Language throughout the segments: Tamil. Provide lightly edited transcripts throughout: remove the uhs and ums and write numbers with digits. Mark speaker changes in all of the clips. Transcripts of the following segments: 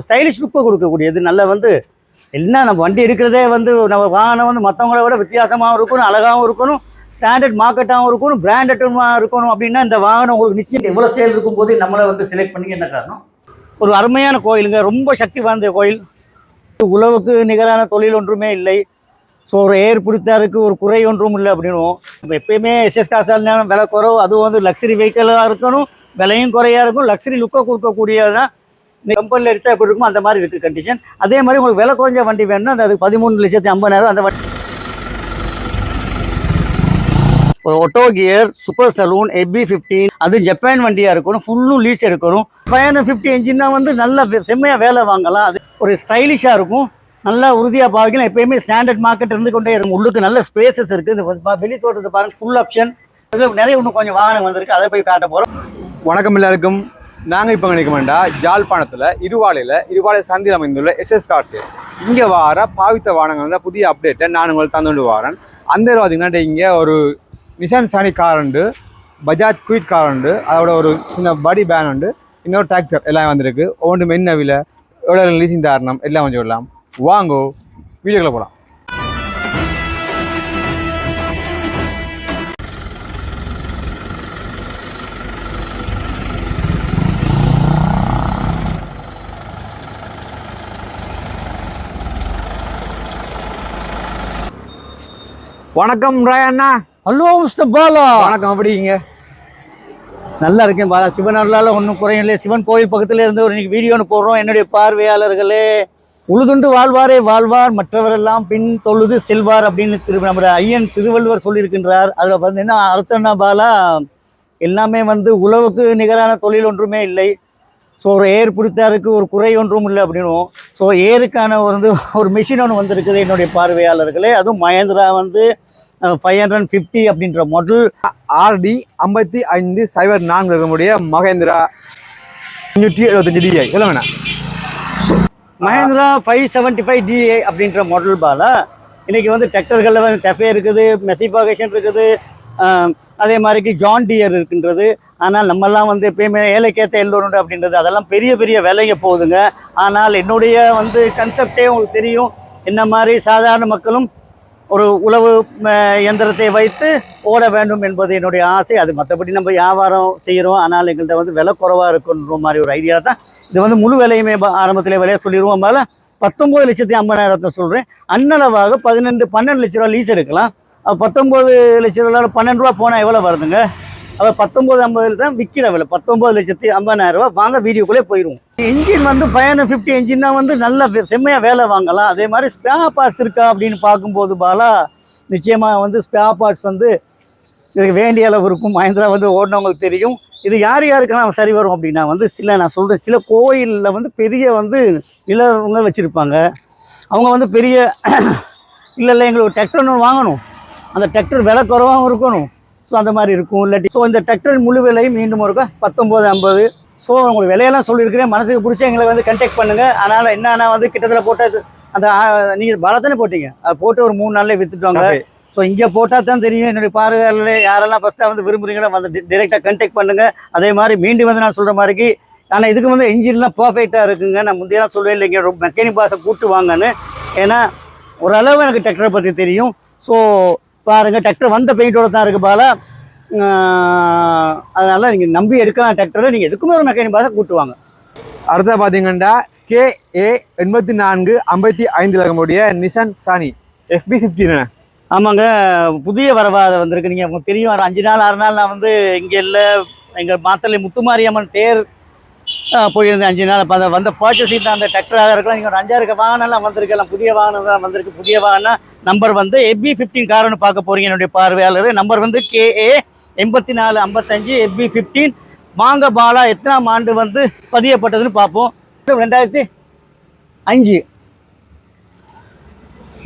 Speaker 1: ஸ்டைலிஷ் லுக்கை கொடுக்கக்கூடியது. நல்ல வந்து என்ன நம்ம வண்டி இருக்கிறதே வந்து நம்ம வாகனம் வந்து மற்றவங்கள விட வித்தியாசமாகவும் இருக்கணும், அழகாகவும் இருக்கணும், ஸ்டாண்டர்ட் மார்க்கெட்டாகவும் இருக்கணும், பிராண்டட்டாகவும் இருக்கணும். அப்படின்னா இந்த வாகனம் உங்களுக்கு நிச்சயம் எவ்வளோ சேல் இருக்கும்போது நம்மளை வந்து செலக்ட் பண்ணி என்ன காரணம்? ஒரு அருமையான கோயிலுங்க, ரொம்ப சக்தி வாய்ந்த கோயில். உழவுக்கு நிகரான தொழில் ஒன்றுமே இல்லை. ஸோ ஒரு ஏர் பிடித்தாருக்கு ஒரு குறை ஒன்றும் இல்லை அப்படின்னுவோம். இப்போ எப்பயுமே எஸ்எஸ் காசால் விலை குறவு, அதுவும் வந்து லக்ஸரி வெஹிக்கிளாக இருக்கணும், விலையும் குறையாக இருக்கும், லக்ஸரி லுக்கை கொடுக்கக்கூடியதான் கம்பெனியில் எடுத்தால் எப்படி இருக்கும் அந்த மாதிரி இருக்குது கண்டிஷன். அதே மாதிரி உங்களுக்கு விலை குறைஞ்ச வண்டி வேணும்னா அது 13,50,000 அந்த வண்டி. ஒரு ஒட்டோ கியர் சூப்பர் சலூன் FB15, அது ஜப்பான் வண்டியாக இருக்கணும், ஃபுல்லும் லீஸ் எடுக்கணும். 550 என்ஜின்னா வந்து நல்ல செம்மையாக வேலை வாங்கலாம். அது ஒரு ஸ்டைலிஷாக இருக்கும், நல்லா உறுதியாக பாவிக்கலாம். எப்பயுமே ஸ்டாண்டர்ட் மார்க்கெட் இருந்து கொண்டே இருக்கும். உள்ளுக்கு நல்ல ஸ்பேசஸ் இருக்குது. வெளி தோட்டத்தை பாருங்கள், ஃபுல் ஆப்ஷன். நிறைய இன்னும் கொஞ்சம் வாகனம் வந்திருக்கு, அதை போய் காட்ட போகிறோம்.
Speaker 2: வணக்கம் எல்லாருக்கும். நாங்கள் இப்போ நினைக்கமாண்டா ஜாழ்ப்பாணத்தில் இருவாலை சந்தியில் அமைந்துள்ள எஸ்எஸ் கார்ஸ். இங்கே வார பாவித்த வாகனங்கள் புதிய அப்டேட்டை நான் உங்களுக்கு தந்துட்டு வரேன். அந்த பார்த்தீங்கன்னா இங்கே ஒரு நிசான் சானி கார் உண்டு, பஜாஜ் குயிட் கார் உண்டு, அதோட ஒரு சின்ன பாடி பேன் உண்டு, இன்னொரு டிராக்டர் எல்லாம் வந்திருக்கு. ஒவ்வொன்று மென்ன விலை, எவ்வளோ லீசிங் தாரணம் எல்லாம் கொஞ்சம் விடலாம். வாங்கோ வீடியோக்குள்ள போகலாம். வணக்கம் ராயண்ணா.
Speaker 1: Hello mister Bala.
Speaker 2: வணக்கம், எப்படிங்க?
Speaker 1: நல்லா இருக்கேன் பாலா. சிவன் அருளால் ஒன்றும் குறையும் இல்லை. சிவன் கோயில் பக்கத்தில் இருந்து ஒரு இன்னைக்கு வீடியோன்னு போடுறோம். என்னுடைய பார்வையாளர்களே, உழுதுண்டு வாழ்வாரே வாழ்வார், மற்றவரெல்லாம் பின் தொழுது செல்வார் அப்படின்னு நம்ம ஐயன் திருவள்ளுவர் சொல்லியிருக்கின்றார். அதில் வந்து என்ன அர்த்தம் என்ன பாலா, எல்லாமே வந்து உழவுக்கு நிகரான தொழில் ஒன்றுமே இல்லை. ஸோ ஒரு ஏர் பிடித்தாருக்கு ஒரு குறை ஒன்றும் இல்லை அப்படின்னுவோம். ஸோ ஏருக்கான வந்து ஒரு மிஷின் ஒன்று வந்திருக்குது என்னுடைய பார்வையாளர்களே. அதுவும் மஹேந்திரா வந்து 550 அப்படின்ற மாடல்
Speaker 2: RD 5504 இருக்கக்கூடிய மஹேந்திரா 575 DI சொல்ல வேணாம்.
Speaker 1: மஹேந்திரா 575 DI அப்படின்ற மாடல் பாலா. இன்றைக்கி வந்து டிராக்டர்களில் வந்து டெஃபே இருக்குது, மெசிஃபாகேஷன் இருக்குது, அதே மாதிரிக்கு ஜான் டியர் இருக்கின்றது. ஆனால் நம்மெல்லாம் வந்து எப்பயுமே ஏழைக்கேற்ற எல்லோருண்டு அப்படின்றது, அதெல்லாம் பெரிய பெரிய விலைங்க போகுதுங்க. ஆனால் என்னுடைய வந்து கன்செப்டே உங்களுக்கு தெரியும். என்ன மாதிரி சாதாரண மக்களும் ஒரு உழவு இயந்திரத்தை வைத்து ஓட வேண்டும் என்பது என்னுடைய ஆசை. அது மற்றபடி நம்ம வியாபாரம் செய்கிறோம், ஆனால் எங்கள்கிட்ட வந்து விலை குறைவாக இருக்குன்ற மாதிரி ஒரு ஐடியா தான். இது வந்து முழு விலையுமே ஆரம்பத்தில் விலையை சொல்லிடுவோம். மேலே 19,50,000 சொல்கிறேன். அன்னளவாக 12 லட்ச ரூபா லீஸ் எடுக்கலாம். 19 லட்ச ரூபா 12 ரூபா போனால் எவ்வளோ வருதுங்க? அப்போ 19,50,000 தான் விற்கிற விலை. 19,50,000 வாங்க வீடியோக்குள்ளே போயிடுவோம். என்ஜின் வந்து 550 என்ஜின்னா வந்து நல்ல செம்மையாக வேலை வாங்கலாம். அதே மாதிரி ஸ்பேர் பார்ட்ஸ் இருக்கா அப்படின்னு பார்க்கும்போது பாலா, நிச்சயமாக வந்து ஸ்பேர் பார்ட்ஸ் வந்து இதுக்கு வேண்டிய அளவு இருக்கும். மஹேந்திரா வந்து ஓடினவங்களுக்கு தெரியும். இது யார் யாருக்கெல்லாம் சரி வரும் அப்படின்னா வந்து நான் சொல்கிறேன், சில கோயிலில் வந்து பெரிய வந்து நிலவங்க வச்சுருப்பாங்க. அவங்க வந்து பெரிய இல்லை எங்களுக்கு டிராக்டர் ஒன்று வாங்கணும், அந்த டிராக்டர் விலை குறைவாகவும் இருக்கணும். ஸோ அந்த மாதிரி இருக்கும். இல்லாட்டி ஸோ இந்த டிராக்டர் முழு விலையும் மீண்டும் இருக்கா 19,50. ஸோ உங்களுக்கு விலையெல்லாம் சொல்லியிருக்கிறேன். மனசுக்கு பிடிச்ச எங்களை வந்து கண்டெக்ட் பண்ணுங்கள். அதனால் என்னன்னா வந்து கிட்டத்தட்ட போட்டால் அந்த நீங்கள் பாலத்தானே போட்டீங்க, அதை போட்டு ஒரு 3 நாளில் விற்றுட்டுவாங்க. ஸோ இங்கே போட்டால் தான் தெரியும். என்னுடைய பார்வையாளர்களே, யாரெல்லாம் ஃபஸ்ட்டாக வந்து விரும்புகிறீங்களோ வந்து டிரெக்டாக கண்டெக்ட் பண்ணுங்கள். அதே மாதிரி மீண்டும் வந்து நான் சொல்கிற மாதிரிக்கு, ஆனால் இதுக்கு வந்து என்ஜின்லாம் பர்ஃபெக்டாக இருக்குங்க. நான் முந்தையெல்லாம் சொல்லுவேன் இல்லைங்க, ரொம்ப மெக்கானிக் பாஸை கூப்பிட்டு வாங்கன்னு. ஏன்னா ஓரளவு எனக்கு டிராக்டரை பற்றி தெரியும். ஸோ பாருங்கள், டிராக்டர் வந்த பெயிண்டோட தான் இருக்குது பாலா. அதனால் நீங்கள் நம்பி எடுக்கலாம் டிராக்டரை. நீங்கள் எதுக்குமே ஒரு மெக்கானிக் பாஸை கூப்பிட்டு வாங்க.
Speaker 2: அடுத்த பார்த்தீங்கன்னா KA 8455 இருக்கக்கூடிய நிசான் சானி FB15.
Speaker 1: ஆமாங்க, புதிய வரவாக வந்திருக்கு. நீங்கள் உங்களுக்கு தெரியும், 5 நாள் 6 நாள் நான் வந்து இங்கே இல்லை, எங்கள் மாத்தலை முத்துமாரியம்மன் தேர் போயிருந்தேன் 5 நாள். அப்போ அந்த வந்த பர்ச்சேசிங் தான் அந்த டிராக்டராக இருக்கலாம். நீங்கள் ஒரு 5-6 வாகனம்லாம் வந்திருக்கலாம், புதிய வாகனம் தான் வந்திருக்கு. புதிய வாகனம் நம்பர் வந்து FB15 கார்னு பார்க்க போகிறீங்க என்னுடைய பார்வையாளர். நம்பர் வந்து KA 8455 FB15. வாங்க பாலா, எத்தனாம் ஆண்டு வந்து பதியப்பட்டதுன்னு பார்ப்போம். 2005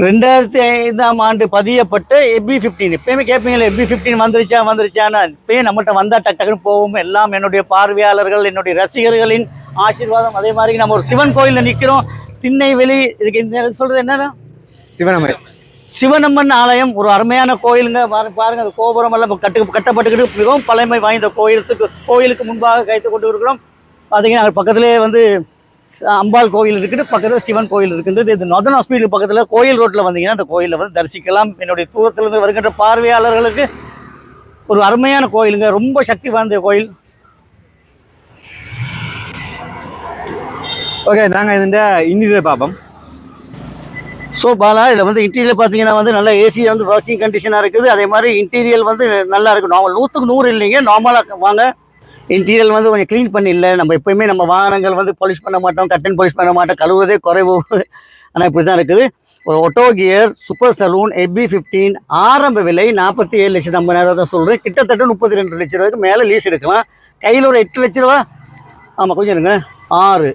Speaker 1: 2005ஆம் ஆண்டு பதியப்பட்ட FB15. எப்பயுமே கேட்பீங்களா FB15 வந்துருச்சான்னு. இப்பயும் நம்மகிட்ட வந்தால் டக்குன்னு போவோம். எல்லாம் என்னுடைய பார்வையாளர்கள், என்னுடைய ரசிகர்களின் ஆசீர்வாதம். அதே மாதிரி நம்ம ஒரு சிவன் கோயிலில் நிற்கிறோம், திண்ணைவெளி. இதுக்கு இந்த சொல்கிறது என்னன்னா சிவனம்மன் ஆலயம். ஒரு அருமையான கோயிலுங்க. பாருங்கள், அந்த கோபுரம் எல்லாம் கட்டப்பட்டுக்கிட்டு மிகவும் பழமை வாய்ந்த கோயிலுக்கு முன்பாக கைத்து கொண்டு இருக்கிறோம். பார்த்தீங்கன்னா பக்கத்திலே வந்து அம்பாள் கோயில் இருக்குது, பக்கத்தில் சிவன் கோயில் இருக்கின்றது. இது நொதன் ஹாஸ்பிட்டல் பக்கத்தில் கோயில் ரோட்டில் வந்தீங்கன்னா அந்த கோயிலில் வந்து தரிசிக்கலாம். என்னுடைய தூரத்திலிருந்து வருகின்ற பார்வையாளர்களுக்கு ஒரு அருமையான கோயிலுங்க, ரொம்ப சக்தி வாய்ந்த கோயில்.
Speaker 2: ஓகே, நாங்கள் இந்த இன்டீரியர் பார்ப்போம்.
Speaker 1: ஸோ பாலா இதில் வந்து இன்டீரியர் பார்த்தீங்கன்னா வந்து நல்ல ஏசி வந்து ஒர்க்கிங் கண்டிஷனாக இருக்குது. அதே மாதிரி இன்டீரியர் வந்து நல்லா இருக்குது. நார்மல் 100க்கு 100 இல்லைங்க, நார்மலாக வாங்க. இன்டீரியர் வந்து கொஞ்சம் க்ளீன் பண்ணி இல்லை, நம்ம எப்போயுமே நம்ம வாகனங்கள் வந்து பாலிஷ் பண்ண மாட்டோம், கட்டன் பாலிஷ் பண்ண மாட்டோம், கழுவுறதே குறைவு. ஆனால் இப்படி தான் இருக்குது. ஒரு ஒட்டோ கியர் சூப்பர் சலூன் FB15 ஆரம்ப விலை 47,50,000 தான் சொல்கிறேன். கிட்டத்தட்ட 32 லட்ச ரூபாய்க்கு மேலே லீஸ் எடுக்கலாம். கையில் ஒரு 8 லட்ச ரூபா, ஆமாம் கொஞ்சம் இருங்க, 6,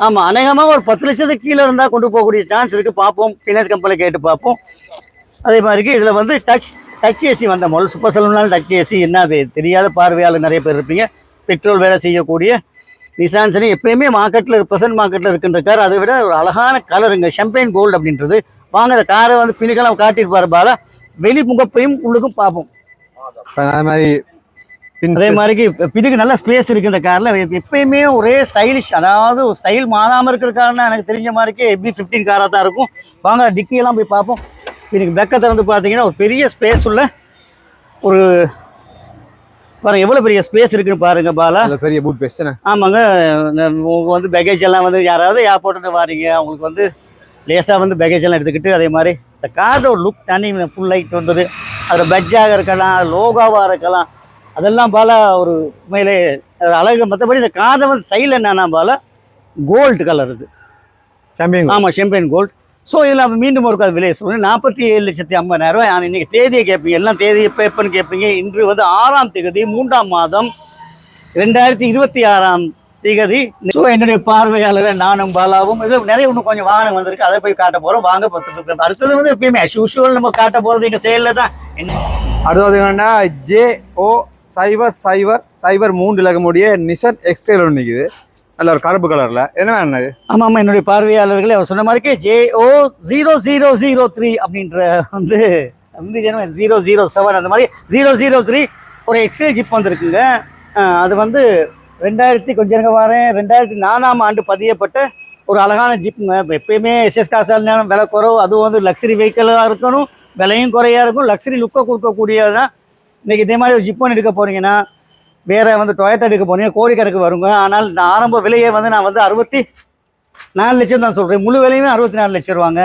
Speaker 1: ஆமாம் அநேகமாக ஒரு 10 லட்சத்துக்கு கீழே இருந்தால் கொண்டு போகக்கூடிய சான்ஸ் இருக்குது. பார்ப்போம், ஃபினான்ஸ் கம்பெனியில் கேட்டு பார்ப்போம். அதே மாதிரிக்கு இதில் வந்து டச் ஏசி வந்த முதல் சூப்பர் சலூனால் டச் ஏசி என்ன தெரியாத பார்வையாளர் நிறைய பேர் இருப்பீங்க. பெட்ரோல் வேலை செய்யக்கூடிய நிசான் சரி எப்பயுமே மார்க்கெட்டில் ப்ரெசன்ட் மார்க்கெட்டில் இருக்கின்ற கார். அதை விட ஒரு அழகான கலருங்க, ஷம்பைன் கோல்டு அப்படின்றது. வாங்க அந்த காரை வந்து பின்னுக்கெல்லாம் காட்டியிருப்பார் பாலா, வெளி முகப்பையும் உள்ளுக்கும் பார்ப்போம். அதே மாதிரிக்கு பின்னுக்கு நல்ல ஸ்பேஸ் இருக்குது இந்த காரில். எப்பயுமே ஒரே ஸ்டைலிஷ், அதாவது ஒரு ஸ்டைல் மாறாமல் இருக்கிற காரணம் எனக்கு தெரிஞ்ச மாதிரிக்கு FB15 காராக தான் இருக்கும். வாங்க டிக்கியெல்லாம் போய் பார்ப்போம். இதுக்கு பெக்க திறந்து பார்த்தீங்கன்னா ஒரு பெரிய ஸ்பேஸ் உள்ள ஒரு பாருங்க, எவ்வளோ பெரிய ஸ்பேஸ் இருக்குன்னு பாருங்க பாலா.
Speaker 2: பெரிய பூட் பேஸ்.
Speaker 1: ஆமாங்க, உங்களுக்கு வந்து பேகேஜ் எல்லாம் வந்து யாராவது ஏர்போர்ட்டு வாரீங்க அவங்களுக்கு வந்து லேசாக வந்து பேகேஜ் எல்லாம் எடுத்துக்கிட்டு, அதே மாதிரி இந்த காரோட ஒரு லுக் தனி, ஃபுல் லைட் வந்தது, அதில் பட்ஜாக இருக்கலாம், லோகாவாக இருக்கலாம், அதெல்லாம் பாலா ஒரு உண்மையிலே அழகு. மற்றபடி இந்த காரை வந்து ஸ்டைல் என்னன்னா பாலா கோல்டு கலர் இது,
Speaker 2: சாம்பியன்.
Speaker 1: ஆமாம் ஷாம்பைன் கோல்டு. ஸோ இதில் மீண்டும் ஒரு விலையை சொல்லுங்கள், 47,50,000. நான் இன்றைக்கி தேதியை கேட்பீங்க, எல்லாம் தேதி எப்போ எப்போன்னு கேட்பீங்க. இன்று வந்து 6ஆம் தேதி 3ஆம் மாதம் 2026. ஸோ என்னுடைய பார்வையாளர் நானும் பாலாவும் இது நிறைய இன்னும் கொஞ்சம் வாகனம் வந்திருக்கு, அதை போய் காட்ட போகிறோம். வாங்க அடுத்தது வந்து எப்பயுமே யூஷுவல் நம்ம காட்ட போகிறது எங்கள் செயலில் தான்.
Speaker 2: அடுத்தது என்னன்னா JO0003 இலக்கமுடைய நிசான் எக்ஸ்டைல் ஒன்று நிற்குது, நல்ல ஒரு கருப்பு கலரில். என்ன என்னது?
Speaker 1: ஆமாம், என்னுடைய பார்வையாளர்களே அவர் சொன்ன மாதிரிக்கே JO0003 அப்படின்ற வந்து 007 அந்த மாதிரி 003 ஒரு எக்ஸ்டைல் ஜிப் வந்துருக்குங்க. அது வந்து 2004ஆம் ஆண்டு பதியப்பட்ட ஒரு அழகான ஜிப்புங்க. எப்பயுமே SS காசால் நேரம் விலை குறவு, அதுவும் வந்து லக்ஸரி வெஹிக்கிளாக இருக்கணும், விலையும் குறையாக இருக்கும், லக்ஸரி லுக்கை கொடுக்கக்கூடியதான். இன்றைக்கி இதே மாதிரி ஒரு ஜிப் ஒன்று எடுக்க போகிறீங்கன்னா, வேறு வந்து டொயோட்டா எடுக்க போனீங்க கோடிக்கணக்கு வருங்க. ஆனால் இந்த ஆரம்ப விலையை வந்து நான் வந்து 64 லட்சம் தான் சொல்கிறேன், முழு விலையுமே 64 லட்சம் ரூபாங்க.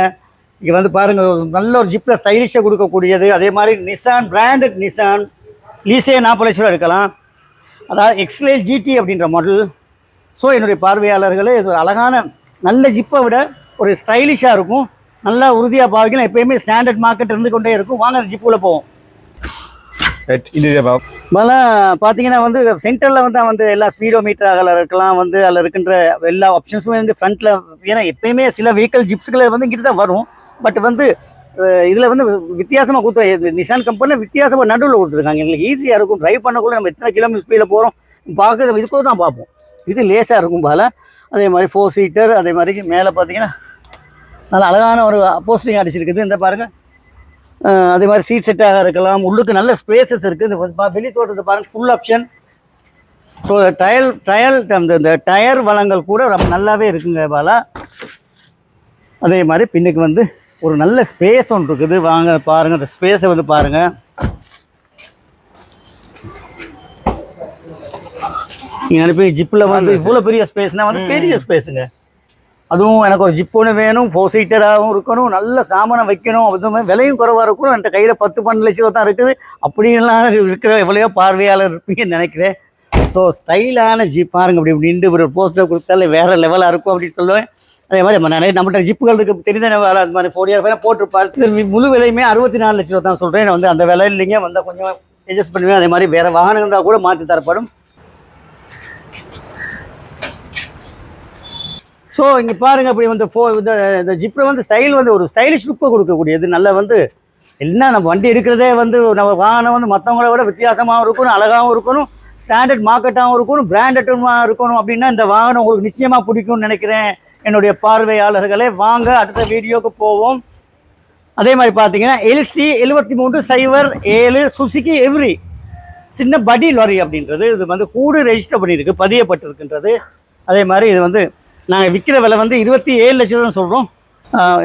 Speaker 1: இங்கே வந்து பாருங்கள், நல்ல ஒரு ஜிப்பில் ஸ்டைலிஷாக கொடுக்கக்கூடியது. அதே மாதிரி நிசான் பிராண்டட் நிசான் லீஸே 40 லட்ச ரூபா எடுக்கலாம், அதாவது எக்ஸ்லேஜ் GT அப்படின்ற மாடல். ஸோ என்னுடைய பார்வையாளர்களே இது ஒரு அழகான நல்ல ஜிப்பை விட ஒரு ஸ்டைலிஷாக இருக்கும், நல்லா உறுதியாக பாவிக்கலாம். எப்பயுமே ஸ்டாண்டர்ட் மார்க்கெட் இருந்து கொண்டே இருக்கும். வாங்க அந்த ஜிப்புக்குள்ளே போவோம். முதல்ல பார்த்தீங்கன்னா வந்து சென்டரில் வந்து எல்லா ஸ்பீடோ மீட்டராக இருக்கலாம், வந்து அதில் இருக்கின்ற எல்லா ஆப்ஷன்ஸும் வந்து ஃப்ரண்ட்டில். ஏன்னா எப்பயுமே சில வெஹிக்கல் ஜிப்ஸுகளை வந்து இங்கிட்டு தான் வரும், பட் வந்து இதில் வந்து வித்தியாசமாக கொடுத்து நிசான் கம்பெனியில் வித்தியாசமாக நடுவில் கொடுத்துருக்காங்க. எங்களுக்கு ஈஸியாக இருக்கும் ட்ரைவ் பண்ணக்குள்ள. நம்ம எத்தனை கிலோமீட்டர் ஸ்பீடில் போகிறோம் பார்க்குற இதுக்குள்ள தான் பார்ப்போம். இது லேசாக இருக்கும் பால. அதே மாதிரி 4 சீட்டர். அதே மாதிரி மேலே பார்த்தீங்கன்னா நல்லா அழகான ஒரு போஸ்டிங் அடிச்சிருக்குது, இந்த பாருங்கள். அதே மாதிரி சீட் செட்டாக இருக்கலாம், உள்ளுக்கு நல்ல ஸ்பேசஸ் இருக்குது. வெளி தோட்டத்தை பாருங்கள், ஃபுல் ஆப்ஷன். ஸோ இந்த டயர் வளங்கள் கூட ரொம்ப நல்லாவே இருக்குங்க பாலா. அதே மாதிரி பின்னுக்கு வந்து ஒரு நல்ல ஸ்பேஸ் ஒன்று இருக்குது. வாங்க பாருங்கள், அந்த ஸ்பேஸை வந்து பாருங்கள். நீங்கள் நினைப்பி ஜிப்பில் வந்து இவ்வளோ பெரிய ஸ்பேஸ்னால் வந்து பெரிய ஸ்பேஸுங்க. அதுவும் எனக்கு ஒரு ஜிப் ஒன்று வேணும், 4 சீட்டராகவும் இருக்கணும், நல்ல சாமானம் வைக்கணும், அதுவும் விலையும் குறைவாக இருக்கணும். என்கிட்ட கையில் 10-12 லட்ச ரூபா தான் இருக்குது. அப்படின்லாம் இருக்கிற எவ்வளோ பார்வையாளர் இருப்பீங்கன்னு நினைக்கிறேன். ஸோ ஸ்டைலான ஜிப் பாருங்க, அப்படி நின்று ஒரு போஸ்டர் கொடுத்தாலே வேறு லெவலாக இருக்கும் அப்படின்னு சொல்லுவேன். அதே மாதிரி நிறைய நம்மகிட்ட ஜிப்புகள் இருக்குது, தெரிந்த வேலை அது மாதிரி 4 இயர் போட்டிருப்பாரு. முழு விலையுமே 64 லட்ச ரூபா தான் சொல்கிறேன். வந்து அந்த விலை இல்லைங்க, வந்தால் கொஞ்சம் அட்ஜஸ்ட் பண்ணுவேன். அதே மாதிரி வேறு வாகனம் இருந்தால் கூட மாற்றி தரப்படும். ஸோ இங்கே பாருங்கள், அப்படி வந்து இந்த ஜிப்பில் வந்து ஸ்டைல் வந்து ஒரு ஸ்டைலிஷ் லுக்கை கொடுக்கக்கூடியது. நல்ல வந்து என்ன நம்ம வண்டி எடுக்கிறதே வந்து நம்ம வாகனம் வந்து மற்றவங்கள விட வித்தியாசமாகவும் இருக்கணும், அழகாகவும் இருக்கணும், ஸ்டாண்டர்ட் மார்க்கெட்டாகவும் இருக்கணும், பிராண்டட்டாகவும் இருக்கணும். அப்படின்னா இந்த வாகனம் உங்களுக்கு நிச்சயமாக பிடிக்கும்னு நினைக்கிறேன் என்னுடைய பார்வையாளர்களே. வாங்க அடுத்த வீடியோவுக்கு போவோம். அதே மாதிரி பார்த்தீங்கன்னா LC 7307 சுசுகி எவ்ரி சின்ன படி லாரி அப்படின்றது இது வந்து கூடு ரெஜிஸ்டர் பண்ணியிருக்கு, பதியப்பட்டிருக்கின்றது. அதே மாதிரி இது வந்து நாங்கள் விற்கிற விலை வந்து 27 லட்சம் தான் சொல்கிறோம்.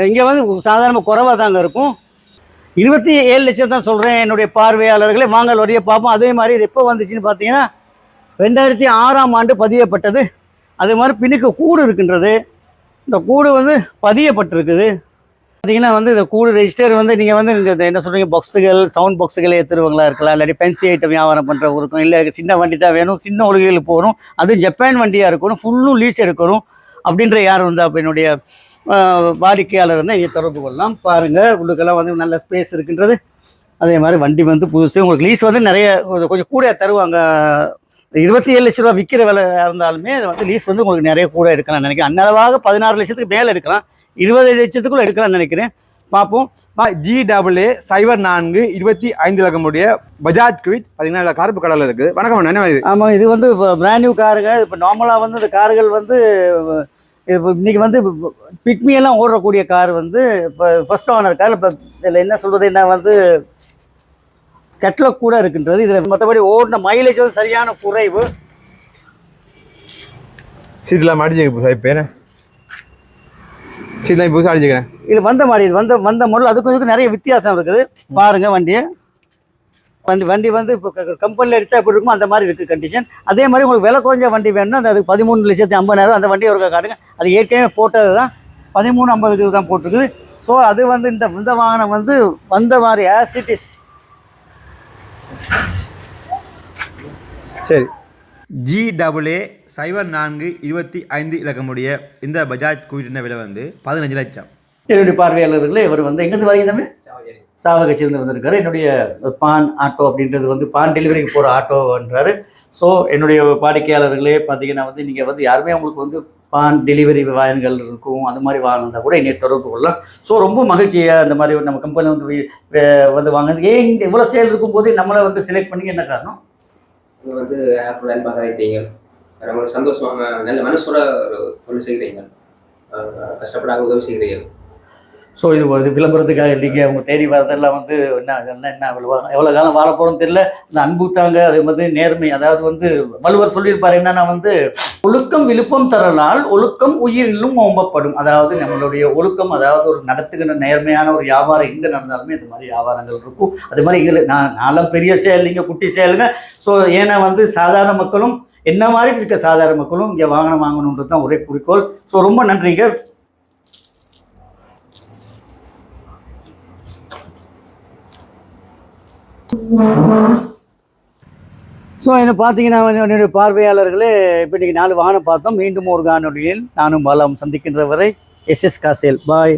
Speaker 1: இங்கே வந்து சாதாரணமாக குறைவாக தாங்க இருக்கும். 27 லட்சம் தான் சொல்கிறேன் என்னுடைய பார்வையாளர்களே. வாங்க வழியை பார்ப்போம். அதே மாதிரி இது எப்போ வந்துச்சுன்னு பார்த்தீங்கன்னா 2006ஆம் ஆண்டு பதியப்பட்டது. அதே மாதிரி பின்னுக்கு கூடு இருக்கின்றது. இந்த கூடு வந்து பதியப்பட்டிருக்குது. பார்த்தீங்கன்னா வந்து இந்த கூடு ரெஜிஸ்டர் வந்து நீங்கள் வந்து இங்கே என்ன சொல்கிறீங்க, பாக்ஸுகள் சவுண்ட் பாக்ஸுகள் ஏற்றுறவங்களா இருக்கலாம், இல்லாட்டி ஃபேன்சி ஐட்டம் வியாபாரம் பண்ணுறவங்க இருக்கும், இல்லை சின்ன வண்டி தான் வேணும், சின்ன ஒழுங்குகளுக்கு போகணும், அதுவும் ஜப்பான் வண்டியாக இருக்கணும், ஃபுல்லும் லீஸ் எடுக்கணும் அப்படின்ற யார் வந்து அப்போ என்னுடைய வாடிக்கையாளர் வந்து இங்கே தொடர்பு கொள்ளலாம். பாருங்கள், உள்ளுக்கெல்லாம் வந்து நல்ல ஸ்பேஸ் இருக்கின்றது. அதே மாதிரி வண்டி வந்து புதுசு. உங்களுக்கு லீஸ் வந்து நிறைய கொஞ்சம் கூட தருவாங்க. 27 லட்ச ரூபா விற்கிற விலை இருந்தாலுமே வந்து லீஸ் வந்து உங்களுக்கு நிறைய கூட எடுக்கலாம் நினைக்கிறேன். அன்னளவாக 16 லட்சத்துக்கு மேலே எடுக்கலாம், 20 லட்சத்துக்குள்ளே எடுக்கலாம்னு நினைக்கிறேன். பார்ப்போம்.
Speaker 2: GAA 04 25 இலக்கமுடைய பஜாஜ் குவிட் 17 கருப்பு கடலில் இருக்குது. வணக்கம் அண்ணா, என்ன இது?
Speaker 1: ஆமாம், இது வந்து பிராண்ட் நியூ காருங்க. இப்போ நார்மலாக வந்து இந்த கார்கள் வந்து இன்றைக்கி வந்து பிக்மியெல்லாம் ஓடக்கூடிய கார் வந்து இப்போ ஃபர்ஸ்ட் ஓனர் கார். இப்போ இதில் என்ன சொல்கிறது, என்ன வந்து கட்லக் கூட இருக்கின்றது. இதில் மற்றபடி ஓடின மைலேஜ் வந்து சரியான குறைவு.
Speaker 2: சீட்லாம் அடிச்சுக்க பேர் சீட்லாம் புதுசாக அடிச்சுக்கிறேன்.
Speaker 1: இது வந்த மாதிரி இது வந்த மாடல் அதுக்கும் இதுக்கும் நிறைய வித்தியாசம் இருக்குது. பாருங்கள் வண்டியை. வண்டி வந்து இப்போ கம்பெனியில் எடுத்தால் எப்படி இருக்குமோ அந்த மாதிரி இருக்குது கண்டிஷன். அதே மாதிரி உங்களுக்கு விலை குறைஞ்ச வண்டி வேணும்னா அது 13,50,000 அந்த வண்டியை ஒரு காட்டுங்க. அது ஏற்கனவே போட்டது தான், 13,50,000 தான் போட்டிருக்குது. ஸோ அது வந்து இந்த வாகனம் வந்து வந்த மாதிரி ஆஸ் இட் இஸ்.
Speaker 2: சரி, GAA 04 25 இலக்கமுடைய இந்த பஜாஜ் குவிட்டின விலை வந்து 15 லட்சம்.
Speaker 1: என்னுடைய பார்வையாளர்களே, இவர் வந்து எங்கேருந்து வரீங்க தம்பி? சாவகச்சியிலேருந்து வந்திருக்காரு. என்னுடைய பான் ஆட்டோ அப்படின்றது வந்து பான் டெலிவரிக்கு போகிற ஆட்டோன்றாரு. ஸோ என்னுடைய வாடிக்கையாளர்களே பார்த்தீங்கன்னா வந்து நீங்கள் வந்து யாருமே உங்களுக்கு வந்து பான் டெலிவரி வாகனங்கள் இருக்கும், அந்த மாதிரி வாங்கினா கூட என்னை தொடர்பு கொள்ளலாம். ஸோ ரொம்ப மகிழ்ச்சியாக அந்த மாதிரி நம்ம கம்பெனியில் வந்து வாங்கினது. ஏன் இவ்வளோ சேல் இருக்கும்போது நம்மளை வந்து செலக்ட் பண்ணி என்ன காரணம்?
Speaker 3: நீங்கள் வந்து ஆப்பிள் பார்க்குறீங்க, உங்களுக்கு சந்தோஷமாக நல்ல மனசோட ஒன்று செய்கிறீங்க, கஷ்டப்படாத உதவி செய்கிறீங்க.
Speaker 1: ஸோ இது விளம்பரத்துக்காக இல்லைங்க. அவங்க தேடி வரதெல்லாம் வந்து என்ன எவ்வளோ காலம் வாழ போகிறோம்னு தெரியல. இந்த அன்பு தாங்க, அது வந்து நேர்மை. அதாவது வந்து வள்ளுவர் சொல்லியிருப்பார் என்னன்னா வந்து ஒழுக்கம் விழுப்பம் தரலால் ஒழுக்கம் உயிரிலும் ஓம்பப்படும். அதாவது நம்மளுடைய ஒழுக்கம், அதாவது ஒரு நடத்துகிற நேர்மையான ஒரு வியாபாரம் எங்கே நடந்தாலுமே இந்த மாதிரி வியாபாரங்கள் இருக்கும். அது மாதிரி எங்களை நான்லாம் பெரிய சேல், நீங்கள் குட்டி சேலுங்க. ஸோ ஏன்னா வந்து சாதாரண மக்களும் என்ன மாதிரி இருக்க சாதாரண மக்களும் இங்கே வாங்கணுன்றது தான் ஒரே குறிக்கோள். ஸோ ரொம்ப நன்றிங்க. ஸோ என்ன பார்த்தீங்கன்னா என்னுடைய பார்வையாளர்களே, இப்போ இன்றைக்கி 4 வாகனம் பார்த்தோம். மீண்டும் ஒரு காணொலியில் நானும் பாலாவும் சந்திக்கின்ற வரை SS கார் சேல். பாய்.